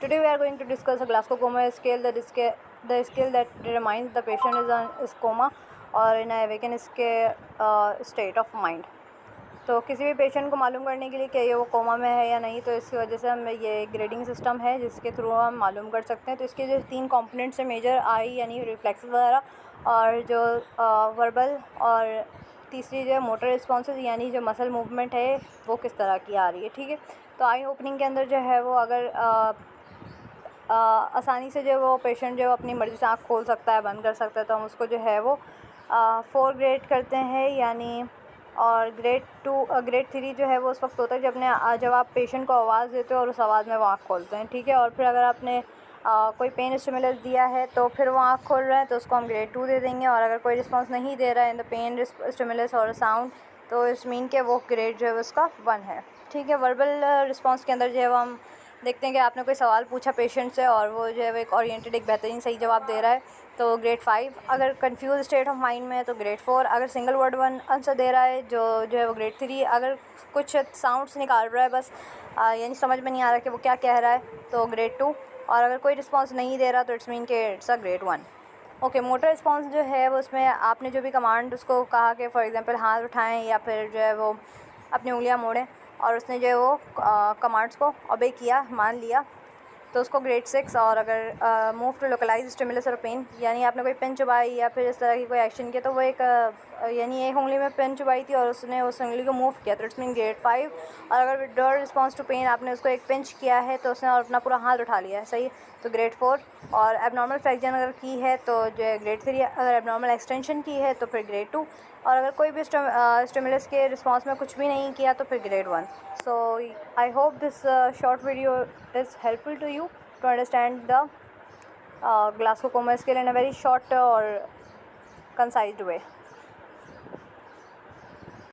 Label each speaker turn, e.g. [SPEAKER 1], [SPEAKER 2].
[SPEAKER 1] Today we are going to discuss a Glasgow Coma scale, the scale that determines the patient is coma or in a awakened state of mind. तो किसी भी patient को मालूम करने के लिए कि ये वो कोमा में है या नहीं, तो इसकी वजह से हम ये ग्रेडिंग सिस्टम है जिसके थ्रू हम मालूम कर सकते हैं। तो इसके जो 3 कंपोनेंट्स है मेजर, आई यानी रिफ्लेक्स वगैरह, और जो वर्बल, और तीसरी जो मोटर रिस्पॉन्सेज यानी जो मसल मूवमेंट है वो किस तरह की आ रही है। ठीक है, तो आई ओपनिंग के अंदर जो है वो अगर आसानी से जो वो पेशेंट जो अपनी मर्ज़ी से आँख खोल सकता है, बंद कर सकता है, तो हम उसको जो है वो 4 ग्रेड करते हैं यानी। और ग्रेड 3 जो है वो उस वक्त होता है जब आप पेशेंट को आवाज़ देते हो और उस आवाज़ में वो आँख खोलते हैं। ठीक है, और फिर अगर आपने कोई पेन स्टिमुलस दिया है तो फिर वो आँख खोल रहा है तो उसको हम ग्रेड 2 दे देंगे। और अगर कोई रिस्पांस नहीं दे रहा है इन द पेन स्टिमुलस और साउंड, तो इस मीन के वो ग्रेड जो है उसका 1 है। ठीक है, वर्बल रिस्पॉन्स के अंदर जो है वो हम देखते हैं कि आपने कोई सवाल पूछा पेशेंट से और वो जो है वो एक ओरिएंटेड, एक बेहतरीन सही जवाब दे रहा है, तो ग्रेड 5। अगर कंफ्यूज स्टेट ऑफ माइंड में है तो ग्रेड 4। अगर सिंगल वर्ड 1 आंसर दे रहा है जो है वो ग्रेड 3। अगर कुछ साउंड्स निकाल रहा है बस यानी समझ में नहीं आ रहा कि वो क्या कह रहा है, तो ग्रेड 2। और अगर कोई रिस्पॉन्स नहीं दे रहा तो इट्स मीन के it's a grade 1। Okay, motor response जो है वो उसमें आपने जो भी कमांड उसको कहा कि फॉर एग्जांपल हाथ उठाएं या फिर जो है वो अपनी उंगलियां मोड़ें, और उसने जो है वो कमांड्स को ओबे किया, मान लिया, तो उसको ग्रेड 6। और अगर मूव टू लोकलाइज स्टिमुलस और पेन यानी आपने कोई पेन चबाई या फिर इस तरह की कोई एक्शन किया, तो वो एक यानी एक उंगली में पेन चबाई थी और उसने उस उंगली को मूव किया, तो इट्स मीन ग्रेड 5। और अगर विड्रॉल रिस्पॉन्स टू पेन आपने उसको एक पिंच किया है तो उसने अपना पूरा हाथ उठा लिया है, सही, तो ग्रेड 4। और एबनॉर्मल फ्लेक्शन अगर की है तो जो है ग्रेड 3। अगर एबनॉर्मल एक्सटेंशन की है तो फिर ग्रेड 2। और अगर कोई भी स्टिमुलस के रिस्पॉन्स में कुछ भी नहीं किया तो फिर grade 1। So I hope this short video is helpful to you to understand the Glasgow Coma scale in a very short or concise way.